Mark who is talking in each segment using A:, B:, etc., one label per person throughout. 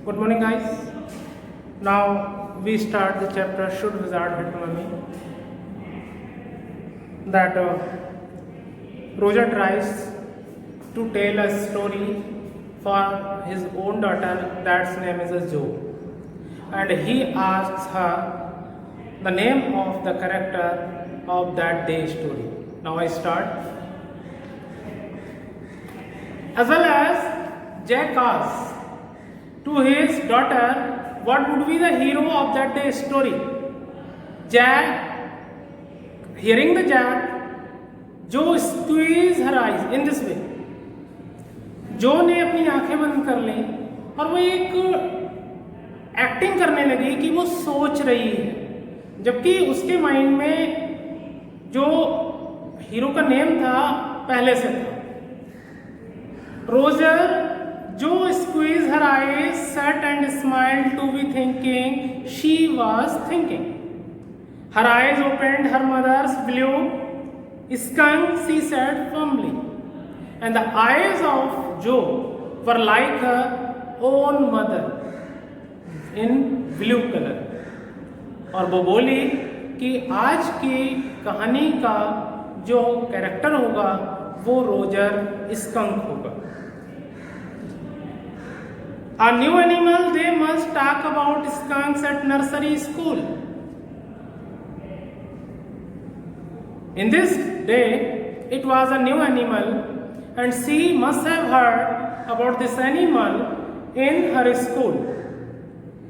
A: Good morning, guys. Now we start the chapter Should Wizard Hit Mummy? That Roger tries to tell a story for his own daughter that's name is Jo, and he asks her the name of the character of that day story. Now I start. As well as Jack asks to his daughter what would be the hero of that day story. Jack, hearing the Jack, Jo squeeze her eyes in this way. जो ने अपनी आंखें बंद कर ली और वो एक acting करने लगी कि वो सोच रही है, जबकि उसके माइंड में जो हीरो का नेम था पहले से था. रोजर, जो squeeze her eyes, sat and smiled to be thinking she was thinking. Her eyes opened, her mother's blue skunk, she said firmly. And the eyes of Jo were like her own mother in blue color. और वो बोली कि आज की कहानी का जो character होगा वो रोजर स्कंक होगा. A new animal, they must talk about skunks at nursery school. In this day, it was a new animal, and she must have heard about this animal in her school.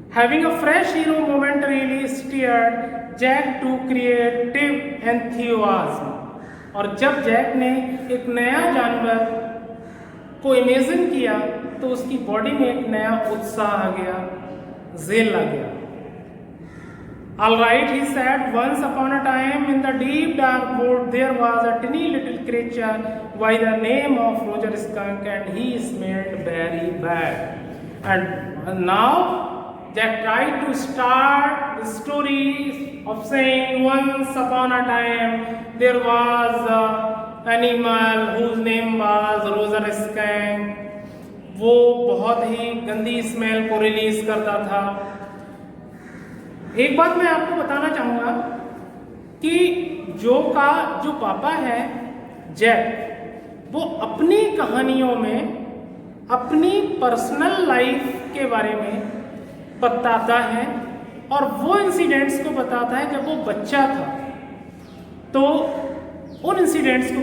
A: Having a fresh hero momentarily stirred Jack to creative enthusiasm. और जब Jack ने एक नया जानवर को imagine किया तो उसकी बॉडी में एक नया उत्साह आ गया, जेल आ गया. All right, he said, once upon a time in the deep dark wood there was a tiny little creature by the name of Roger Skunk, and he smelled very bad. And now Jack tried to start the story of saying, once upon a time there was an animal whose name was Roger Skunk. वो बहुत ही गंदी smell को release करता था. एक बात मैं आपको बताना चाहूँगा कि जो का जो पापा है जैक, वो अपनी कहानियों में अपनी पर्सनल लाइफ के बारे में बताता है और वो इंसिडेंट्स को बताता है. जब वो बच्चा था तो उन इंसिडेंट्स को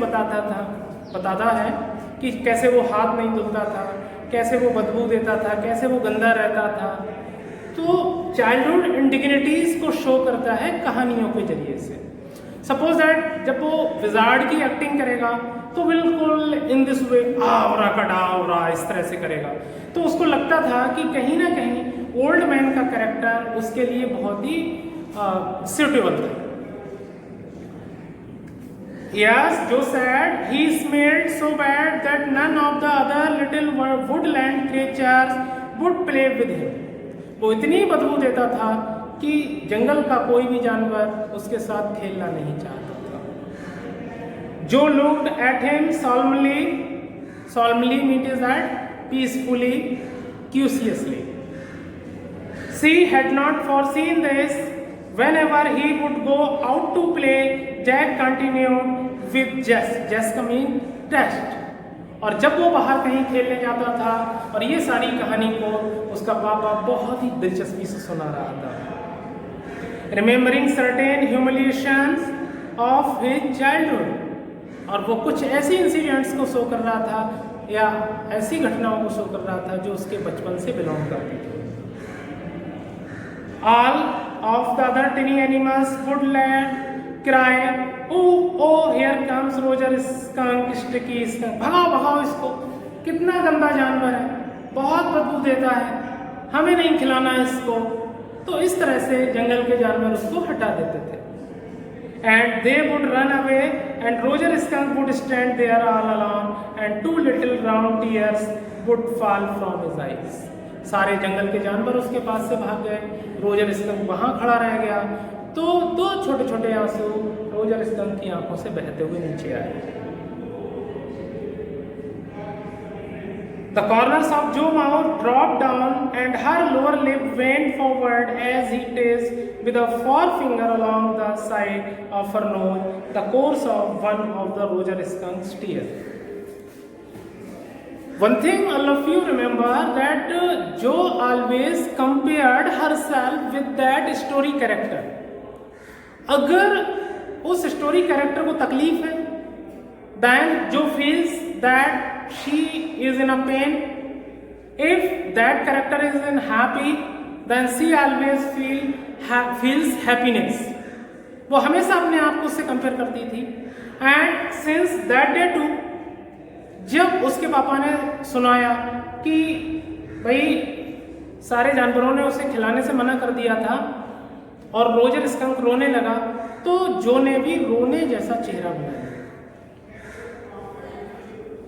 A: बताता है कि कैसे वो हाथ नहीं धुलता था, कैसे वो बदबू देता था, कैसे वो गंदा रहता था. तो चाइल्डहुड इंडिग्निटीज को शो करता है कहानियों के जरिए से. सपोज दैट जब वो विजार्ड की एक्टिंग करेगा तो बिल्कुल इन दिस वे आवरा कटावरा इस तरह से करेगा, तो उसको लगता था कि कहीं ना कहीं ओल्ड मैन का कैरेक्टर उसके लिए बहुत ही सुटेबल था. Yes, Joe said he smelled so bad that none of the other little woodland creatures would play with him. वो इतनी बदबू देता था कि जंगल का कोई भी जानवर उसके साथ खेलना नहीं चाहता था. Joe looked at him solemnly means that peacefully, curiously. She had not foreseen this. Whenever he would go out to play, Jack continued with Jess का मीन टेस्ट. और जब वो बाहर कहीं खेलने जाता था और ये सारी कहानी को उसका पापा बहुत ही दिलचस्पी से सुना रहा था. Remembering certain humiliations of his childhood, और वो कुछ ऐसे इंसिडेंट्स को शो कर रहा था या ऐसी घटनाओं को शो कर रहा था जो उसके बचपन से बिलोंग करती थी. All of the other tiny animals would cry, oh, here comes Roger Skunk, Sticky Skunk. भगाओ इसको, कितना गंदा जानवर है, बहुत बदबू देता है, हमें नहीं खिलाना इसको. तो इस तरह से जंगल के जानवर उसको हटा देते थे. And they would run away, and Roger Skunk would stand there all alone, and two little round tears would fall from his eyes. सारे जंगल के जानवर उसके पास से भाग गए, रोजर स्कंक वहाँ खड़ा रह गया. तो दो छोटे छोटे आंसू रोजर स्कंक की आंखों से बहते हुए नीचे आए. The corners of Joe's mouth dropped down and her lower lip went forward as he traced with a forefinger along the side of her nose the course of one of the Roger Skunk's tears. One thing all of you remember that Joe always compared herself with that story character. अगर उस story character को तकलीफ है, then Joe feels that she is in a pain. If that character is in happy, then she always feels happiness. वो हमेशा अपने आप को उससे कंपेयर करती थी. And since that day too, जब उसके पापा ने सुनाया कि भाई सारे जानवरों ने उसे खिलाने से मना कर दिया था और रोजर स्कंक रोने लगा, तो जो ने भी रोने जैसा चेहरा बनाया.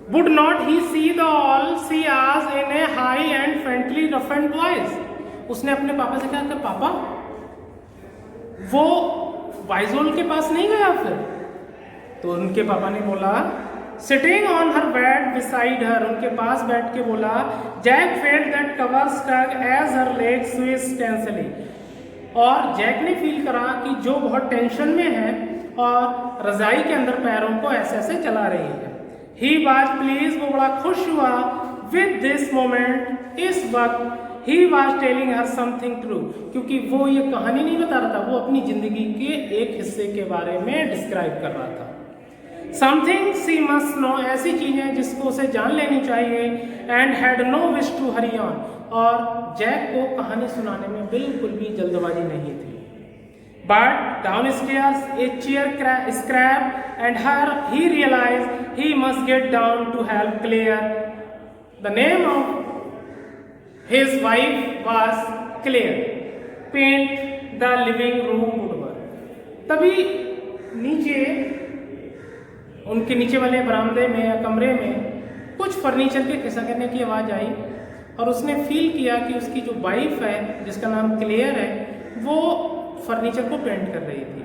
A: Would not he see the all she asked in a high and friendly roughened voice. उसने अपने पापा से कहा कि पापा वो वाइजोल के पास नहीं गया फिर? तो उनके पापा ने बोला, sitting on her bed beside her, उनके पास बैठ के बोला, Jack felt that cover stuck as her leg switch tensely. और जैक ने फील करा कि जो बहुत टेंशन में है और रजाई के अंदर पैरों को ऐसे ऐसे चला रही है. He was pleased, वो बड़ा खुश हुआ with this moment, इस वक्त he was telling her something true, क्योंकि वो ये कहानी नहीं बता रहा था, वो अपनी जिंदगी के एक हिस्से के बारे में डिस्क्राइब कर रहा था. Something she must know, ऐसी चीजें जिसको उसे जान लेनी चाहिए. And had no wish to hurry on, और जैक को कहानी सुनाने में बिल्कुल भी जल्दबाजी नहीं थी. But downstairs a chair scraped and he realized he must get down to help Claire. The name of his wife was Claire. Paint the living room woodwork. तभी नीचे उनके नीचे वाले बरामदे में या कमरे में कुछ फर्नीचर के खिसकने की आवाज़ आई और उसने फील किया कि उसकी जो वाइफ है जिसका नाम क्लेयर है वो फर्नीचर को पेंट कर रही थी.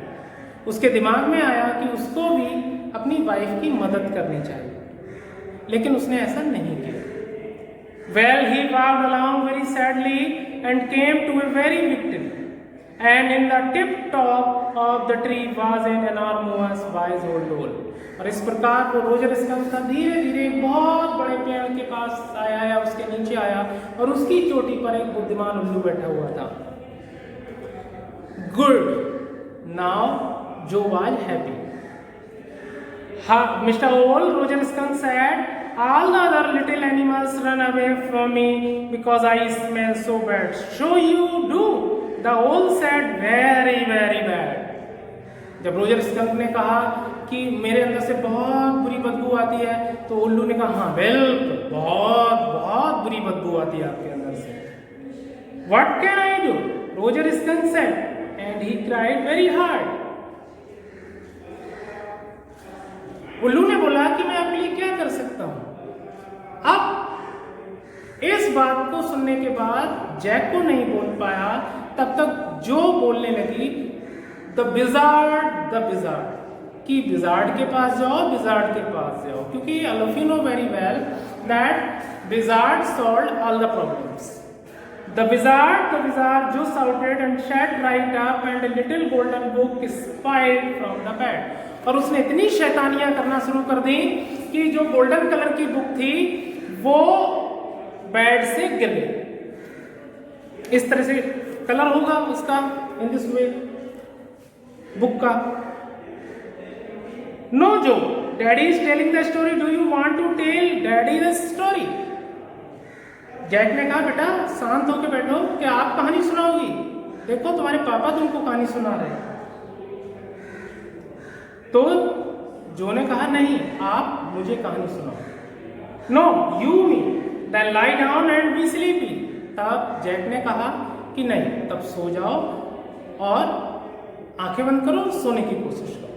A: उसके दिमाग में आया कि उसको भी अपनी वाइफ की मदद करनी चाहिए, लेकिन उसने ऐसा नहीं किया. Well, he walked along very sadly and came to a very big tree. And in the tip top of the tree was an enormous wise old owl. और इस प्रकार वो रोजर स्कंक धीरे धीरे एक बहुत बड़े पेड़ के पास आया या उसके नीचे आया और उसकी चोटी पर एक बुद्धिमान उल्लू बैठा हुआ था. Good. Now Joe was happy. Mr. Owl, Roger Skunk said, all the other little animals run away from me because I smell so bad. So you do. The owl said, very, very bad. जब Roger skunk ने कहा कि मेरे अंदर से बहुत बुरी बदबू आती है, तो उल्लू ने कहा, हाँ बिल्कुल, बहुत बहुत बुरी बदबू आती है आपके अंदर से. What can I do? Roger Skunk said, and he cried very hard. उल्लू ने बोला कि मैं आपके लिए क्या कर सकता हूं. अब इस बात को सुनने के बाद जैक को नहीं बोल पाया, तब तक जो बोलने लगी, द बिजार्ड कि बिजार्ड के पास जाओ, बिजार्ड के पास जाओ, क्योंकि all of you know very well that wizard solved all the problems. The wizard just shouted and sat right up and a little golden book spied from the bed. और उसने इतनी शैतानियां करना शुरू कर दी कि जो गोल्डन कलर की book थी वो बेड से गिर गई. इस तरह से कलर होगा उसका इन दिस वे बुक का. No Joe, Daddy is telling the story. Do you want to tell Daddy the story? Jack ने कहा, बेटा शांत होकर बैठो, क्या आप कहानी सुनाओगी? देखो तुम्हारे पापा तुमको कहानी सुना रहे. तो जो ने कहा, नहीं, आप मुझे कहानी सुनाओ. No you me, then lie down and be sleepy. तब जैक ने कहा कि नहीं, तब सो जाओ और आंखें बंद करो, सोने की कोशिश करो.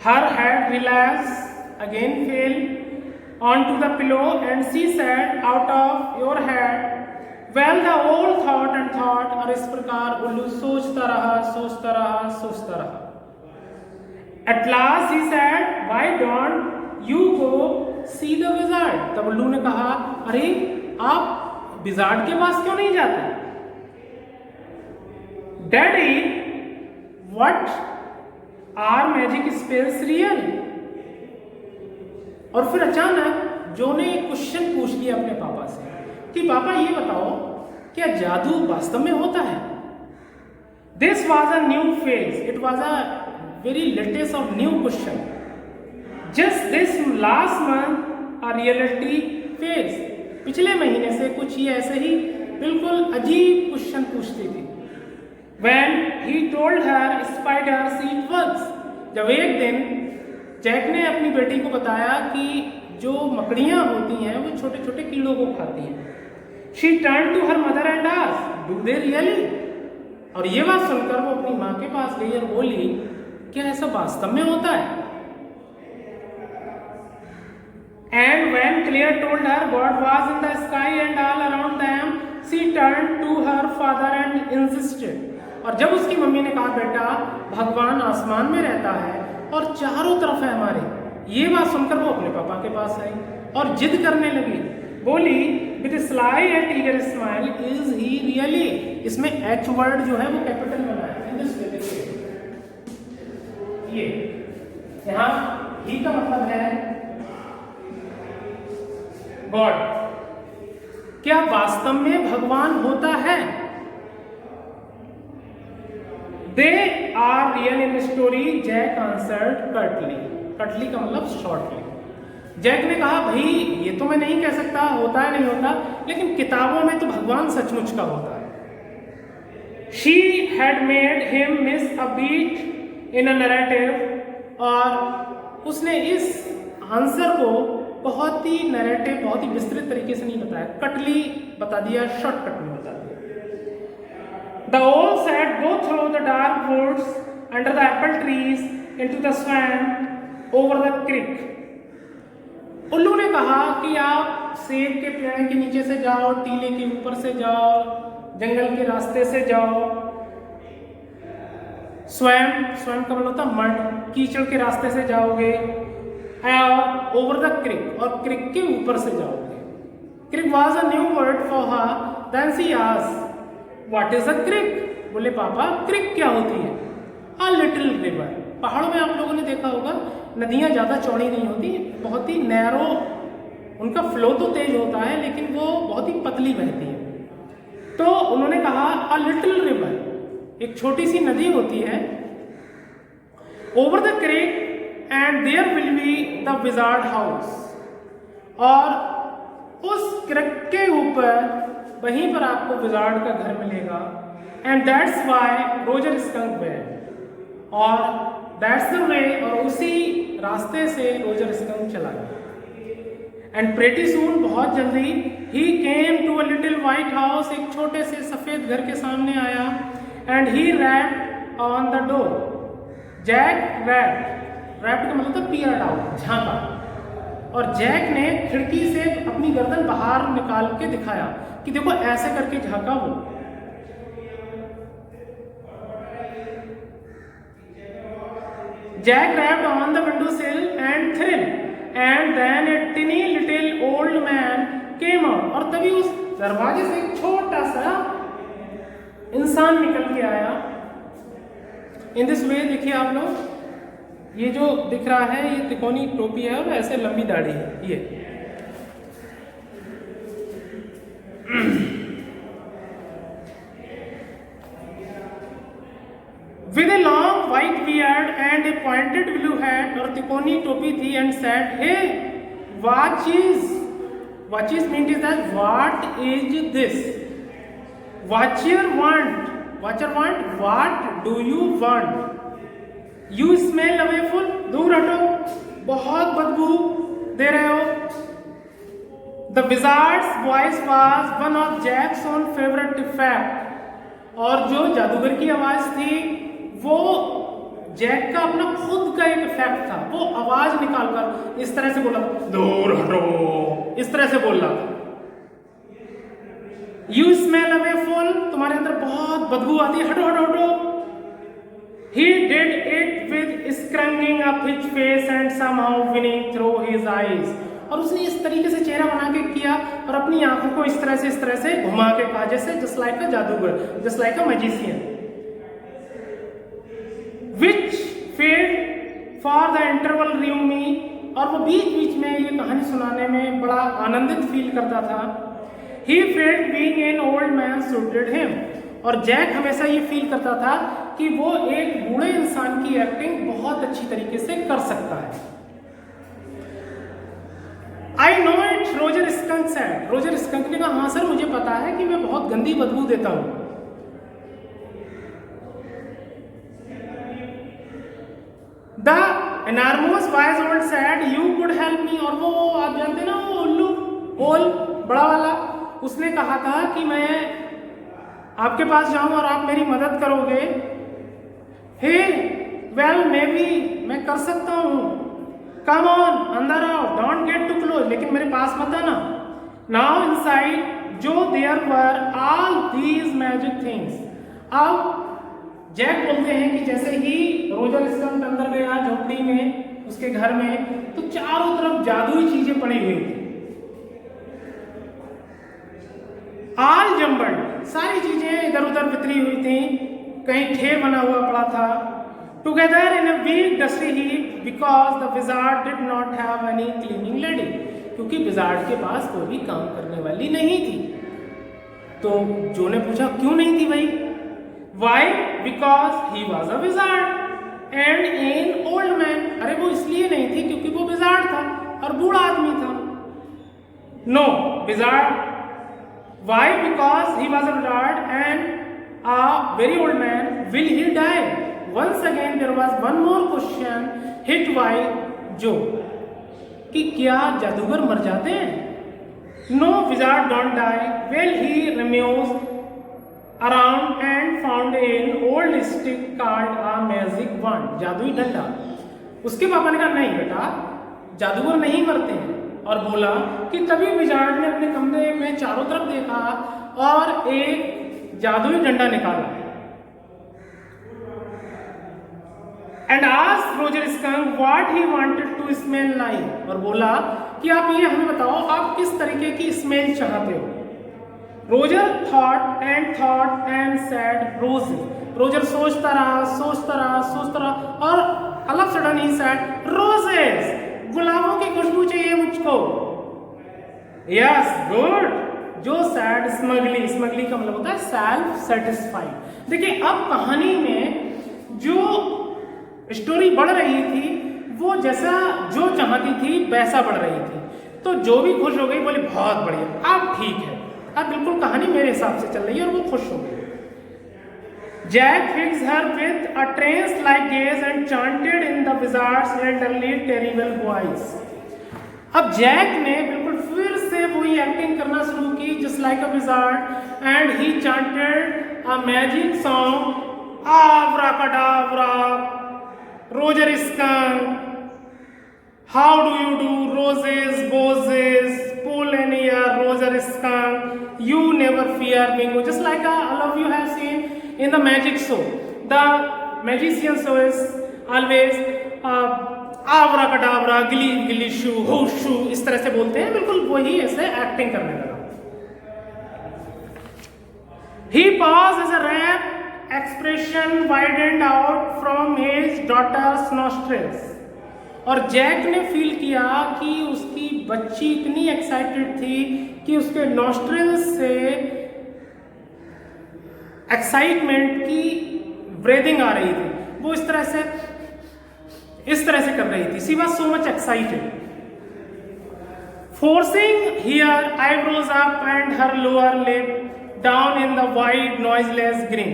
A: हर head relax again fail onto the pillow and she said, out of your head. Well, the owl thought and thought, और इस प्रकार उल्लू सोचता रहा. At last he said, why don't you go see the wizard. तब उल्लू ने कहा, अरे आप विजार्ड के पास क्यों नहीं जाते? Daddy, what are magic spells real? और फिर अचानक जो ने एक क्वेश्चन पूछ लिया अपने पापा से कि पापा ये बताओ, क्या जादू वास्तव में होता है? This was a new phase. It was a very latest or new question. Just this last month, a reality phase. पिछले महीने से कुछ ये ऐसे ही बिल्कुल अजीब क्वेश्चन पूछती थी. When he told her spiders eat bugs. जब एक दिन जैक ने अपनी बेटी को बताया कि जो मकड़ियाँ होती हैं वो छोटे छोटे कीड़ों को खाती हैं. She turned to her mother and asked, "Do they really?" और ये बात सुनकर वो अपनी माँ के पास गई और बोली, क्या ऐसा वास्तव में होता है? And when Claire told her God was in the sky and all around them, she turned to her father and insisted. और जब उसकी मम्मी ने कहा, बेटा भगवान आसमान में रहता है और चारों तरफ है हमारे, ये बात सुनकर वो अपने पापा के पास आई और जिद करने लगी. बोली with sly and eager smile, is he really? इसमें एच वर्ड जो है वो कैपिटल बना है. ये यहाँ ही का मतलब है गॉड. क्या वास्तव में भगवान होता है? They are real in story, Jack answered curtly. Curtly का मतलब शॉर्टली. जैक ने कहा, भाई ये तो मैं नहीं कह सकता होता है नहीं होता, लेकिन किताबों में तो भगवान सचमुच का होता है. She had made him miss a beat in a narrative. और उसने इस आंसर को बहुत ही नैरेटिव, बहुत ही विस्तृत तरीके से नहीं बताया, कटली बता दिया, शॉर्टकट में बता दिया. The owl said, "Go through the dark woods, under the apple trees, into the swamp, over the creek." उल्लू ने कहा कि आप सेब के पेड़ के नीचे से जाओ, टीले के ऊपर से जाओ, जंगल के रास्ते से जाओ, स्वयं का मतलब होता मड, कीचड़ के रास्ते से जाओगे, और ओवर द क्रिक, और क्रिक के ऊपर से जाओगे. Creek was a new word for her. Then she asked, what is a creek? बोले पापा क्रिक क्या होती है? A little river. पहाड़ों में आप लोगों ने देखा होगा नदियाँ ज़्यादा चौड़ी नहीं होती, बहुत ही नैरो, उनका फ्लो तो तेज होता है लेकिन वो बहुत ही पतली बहती है. तो उन्होंने कहा अ लिटिल रिवर, एक छोटी सी नदी होती है. Over the creek and there will be the wizard house. और उस क्रिक के ऊपर वहीं पर आपको विजार्ड का घर मिलेगा. And that's why Roger skunk where. और दैट्स द वे, और उसी रास्ते से रोजर स्कंक चला गया. एंड प्रेटी सून, बहुत जल्दी, he came to a little white house, एक छोटे से सफेद घर के सामने आया. And he rapped on the door. Jack rapped का मतलब था पियर्ड आउट, झांका. और जैक ने खिड़की से अपनी गर्दन बाहर निकाल के दिखाया कि देखो ऐसे करके झांका वो. Jack rapped on the windowsill and thrilled, and then a tiny little old man came out. और तभी उस दरवाजे से एक छोटा सा इंसान निकल के आया. इन दिस वे देखिए आप लोग, ये जो दिख रहा है ये तिकोनी टोपी है और ऐसे लंबी दाढ़ी है ये. With a long white beard and a pointed blue hat, और तिकोनी टोपी थी, and said, "Hey, watches means that what is this? Watcher want. What do you want? You smell awful. दूर हटो, बहुत बदबू दे रहे हो." The wizard's voice was one of Jack's own favorite effect. और जो जादूगर की आवाज थी वो जैक का अपना खुद का एक इफेक्ट था. वो आवाज निकालकर इस तरह से बोला, दूर हटो, इस तरह से बोल रहा था. यू स्मेल अवेफुल, तुम्हारे अंदर बहुत बदबू आती है, हटो हटो हटो. He did it with scrunching up his face and somehow winning through his eyes. और उसने इस तरीके से चेहरा बना के किया और अपनी आंखों को इस तरह से घुमा के कहा, जैसे जस्ट लाइक अ जादूगर, just like a magician, which fed for the interval roomy, और वो बीच बीच में ये कहानी सुनाने में बड़ा आनंदित फील करता था। He felt being an old man suited him, और जैक हमेशा ये फील करता था कि वो एक बूढ़े इंसान की एक्टिंग बहुत अच्छी तरीके से कर सकता है। I know it, Roger skunk said, Roger skunk ने कहा, हाँ सर मुझे पता है कि मैं बहुत गंदी बदबू देता हूं। The enormous wise old said you could help me, और वो आप जानते ना वो उल्लू ओल बड़ा वाला, उसने कहा था कि मैं आपके पास जाऊं और आप मेरी मदद करोगे। हे वेल मे बी, मैं कर सकता हूं, कम ऑन, अंदर आओ, डोंट गेट टू क्लोज, लेकिन मेरे पास मत आना। नाउ इनसाइड जो there were all these magic things, अब जैक बोलते हैं कि जैसे ही रोजर स्कंक अंदर गया झोपड़ी में, उसके घर में, तो चारों तरफ जादुई चीजें पड़ी हुई थी। ऑल जम्बल्ड, सारी चीजें इधर उधर बिखरी हुई थी, कहीं ठे बना हुआ पड़ा था। Together in a big dusty heap because the wizard did not have any cleaning lady, क्योंकि विजार्ड के पास कोई भी काम करने वाली नहीं थी। तो जो ने पूछा क्यों नहीं थी भाई? Why? Because he was a wizard and an old man. अरे वो इसलिए नहीं थी क्योंकि वो विजार्ड था और बूढ़ा आदमी था। No, wizard. Why? Because he was a wizard and a very old man. Will he die? Once again there was one more question hit by Joe कि क्या जादूगर मर जाते हैं? No, wizard don't die. Well, he remused around and found an old stick called a magic wand, जादुई डंडा। उसके पापा ने कहा नहीं बेटा, जादूगर नहीं मरते हैं, और बोला कि तभी विजार्ड ने अपने कमरे में चारों तरफ देखा और एक जादुई डंडा निकाला। And asked Roger skunk what he wanted to smell like, और बोला कि आप ये हमें बताओ आप किस तरीके की स्मेल चाहते हो। Roger thought and said roses, Roger सोचता रहा और all of sudden he said roses, गुलाबों की खुशबू चाहिए मुझको। यस गुड, जो सैड स्मगली, स्मगली का मतलब होता है सेल्फ सेटिस्फाइड। देखिए अब कहानी में जो स्टोरी बढ़ रही थी वो जैसा जो चाहती थी वैसा बढ़ रही थी, तो जो भी खुश हो गई, बोली बहुत बढ़िया, अब ठीक है, अब बिल्कुल कहानी मेरे हिसाब से चल रही है, और वो खुश हो गई। Jack fixed her with a trance-like gaze and chanted in the wizard's elderly terrible voice. अब जैक ने बिल्कुल फिर से वही एक्टिंग करना शुरू की, just like a wizard, and he chanted a magic song, Abracadabra, Roger Skunk, how do you do, roses, boses, pull in ear, Roger Skunk, you never fear bingo, just like all of you have seen in the magic show. The magician show is always abracadabra, गिली गिली शू, हो शू, इस तरह से बोलते हैं, बिल्कुल वही ऐसे एक्टिंग करने लगा। He paused as a rap expression widened out from his daughter's nostrils. और जैक ने फील किया कि उसकी बच्ची इतनी एक्साइटेड थी कि उसके नॉस्ट्रिल्स से एक्साइटमेंट की ब्रीदिंग आ रही थी, वो इस तरह से कर रही थी। She was so much excited. Forcing here eyebrows up and her lower lip down in the wide noiseless green,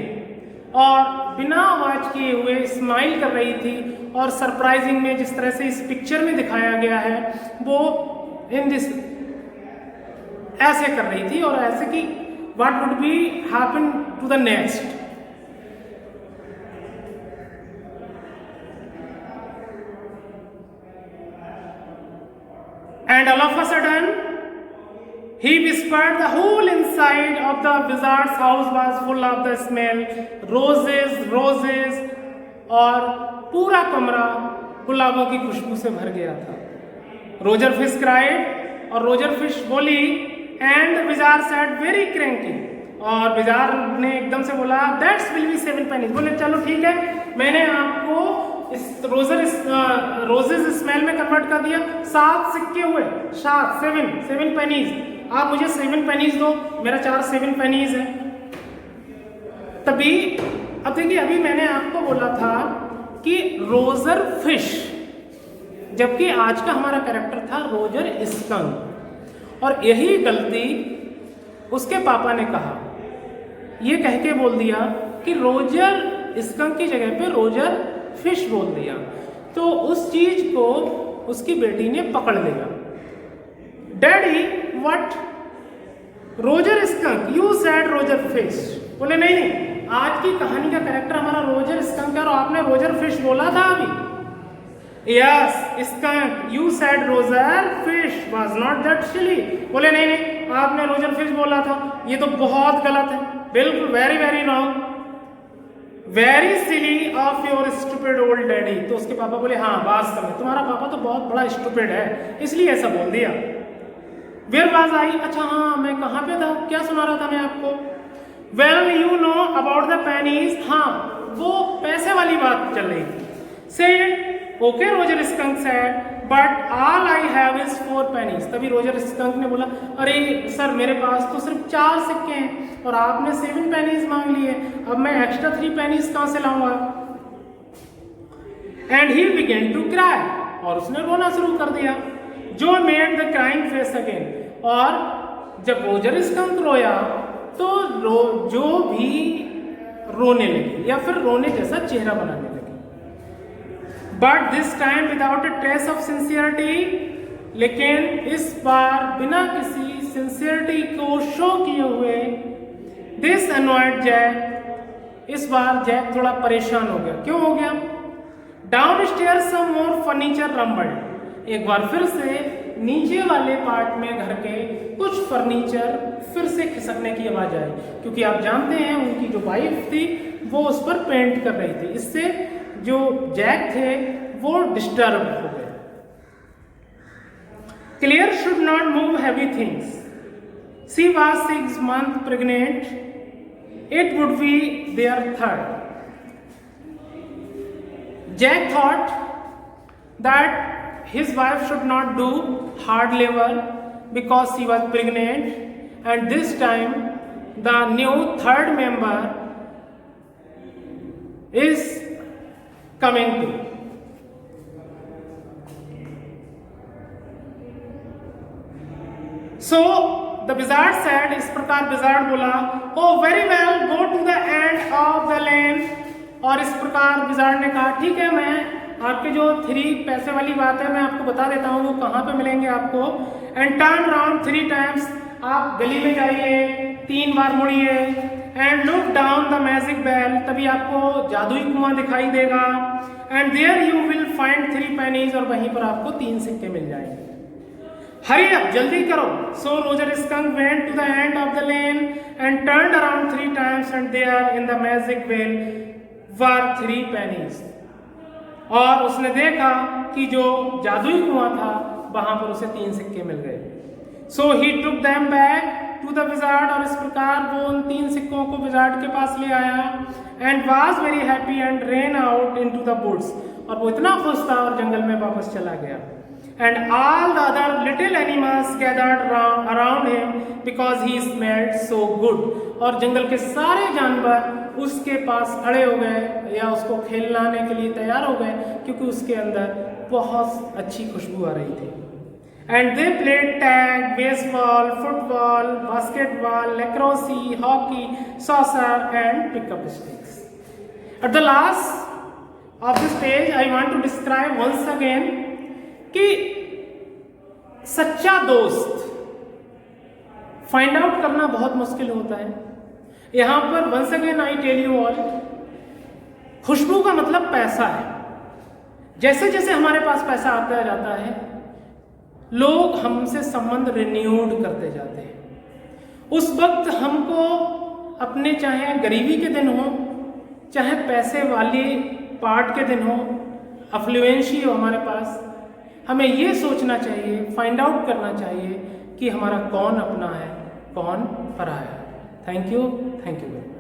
A: और बिना आवाज किए हुए स्माइल कर रही थी, और सरप्राइजिंग में जिस तरह से इस पिक्चर में दिखाया गया है वो इन दिस ऐसे कर रही थी, और ऐसे कि what would be happen to the next. And all of a sudden he whispered the whole inside of the wizard's house was full of the smell, roses, और पूरा कमरा गुलाबों की खुशबू से भर गया था। रोजर फिश cried, और रोजर फिश बोली एंड विजार सेड वेरी क्रैंकी, और विजार ने एकदम से बोला दैट्स विल बी 7 पेनीज। बोले चलो ठीक है, मैंने आपको इस रोजेस स्मेल में कन्वर्ट कर दिया, 7 सिक्के हुए, 7 पेनीज, आप मुझे 7 पेनीज दो, मेरा 7 पेनीज है। तभी अब देखिए, अभी मैंने आपको बोला था कि रोजर फिश, जबकि आज का हमारा कैरेक्टर था रोजर स्कंक, और यही गलती उसके पापा ने कहा, ये कह के बोल दिया कि रोजर स्कंक की जगह पे रोजर फिश बोल दिया, तो उस चीज को उसकी बेटी ने पकड़ लिया। Daddy what, Roger skunk, you said Roger fish. बोले नहीं नहीं, आज की कहानी का कैरेक्टर हमारा रोजर स्कंक है और आपने रोजर फिश बोला था अभी। Yes skunk, you said Roger fish, was not that silly. बोले नहीं नहीं, आपने रोजर फिश बोला था, ये तो बहुत गलत है, बिल्कुल very very wrong, very silly of your stupid old daddy. तो उसके पापा बोले हाँ वास्तव में तुम्हारा पापा तो बहुत बड़ा स्टूपिड है, इसलिए ऐसा बोल दिया। वेयर वाज आई, अच्छा हाँ मैं कहाँ पे था, क्या सुना रहा था मैं आपको। Well you know about the pennies, हाँ वो पैसे वाली बात चल रही थी। Said okay Roger skunk said but all I have is 4 pennies. तभी रोजर स्कंक ने बोला अरे सर मेरे पास तो सिर्फ 4 सिक्के हैं और आपने 7 पेनीज मांग लिए, अब मैं एक्स्ट्रा 3 पेनीज कहां से लाऊंगा। And he began to cry, और उसने रोना शुरू कर दिया। जो made the crying face again, और जब रोजर स्कंक रोया तो जो भी रोने लगे या फिर रोने जैसा चेहरा बनाने लगे। But this time without a trace of sincerity, लेकिन इस बार बिना किसी सिंसियरिटी को शो किए हुए। दिस अनॉयड जैक, इस बार जैक थोड़ा परेशान हो गया। क्यों हो गया। डाउन स्टेयर सम मोर फर्नीचर रम्बल्ड, एक बार फिर से नीचे वाले पार्ट में घर के कुछ फर्नीचर फिर से खिसकने की आवाज आई, क्योंकि आप जानते हैं उनकी जो वाइफ थी वो उस पर पेंट कर रही थी, इससे जो जैक थे वो डिस्टर्ब हो गए। Clear should not move heavy things, she was 6 months pregnant, it would be there 3rd। Jack thought that his wife should not do hard labor because she was pregnant, and this time the new 3rd member is coming to. So the wizard said, इस प्रकार wizard बोला, oh very well, go to the end of the lane। और इस प्रकार wizard ने कहा ठीक है, मैं आपके जो 3 पैसे वाली बात है मैं आपको बता देता हूँ वो कहाँ पे मिलेंगे आपको। एंड टर्न राउंड 3 times, आप गली में जाइए 3 बार मुड़िए। And look down the magic bell, तभी आपको जादुई कुआं दिखाई देगा। And there you will find 3 pennies, और वहीं पर आपको 3 सिक्के मिल जाएंगे। हरी अप, जल्दी करो। So Roger skunk went to the end of the lane and turned around 3 times, and there in the magic bell were 3 pennies. और उसने देखा कि जो जादुई कुआं था वहां पर उसे 3 सिक्के मिल गए। So he took them back to the wizard, और इस प्रकार वो उन 3 सिक्कों को विजार्ड के पास ले आया। And was very happy and ran out into the woods, और वो इतना खुश था और जंगल में वापस चला गया। And all the other little animals gathered around him because he smelled so good, और जंगल के सारे जानवर उसके पास खड़े हो गए या उसको खेलने के लिए तैयार हो गए, क्योंकि उसके अंदर बहुत अच्छी खुशबू आ रही थी। And they played tag, baseball, football, basketball, lacrosse, hockey, soccer and pickup sticks. At the last of this page I want to describe once again कि सच्चा दोस्त फाइंड आउट करना बहुत मुश्किल होता है। यहां पर once again I tell you all, खुशबू का मतलब पैसा है। जैसे जैसे हमारे पास पैसा आता जाता है लोग हमसे संबंध रिन्यूड करते जाते हैं। उस वक्त हमको अपने चाहे गरीबी के दिन हो, चाहे पैसे वाले पार्ट के दिन हो, अफ्लुएंसी हो हमारे पास, हमें ये सोचना चाहिए, फाइंड आउट करना चाहिए कि हमारा कौन अपना है, कौन पराया है। Thank you very much.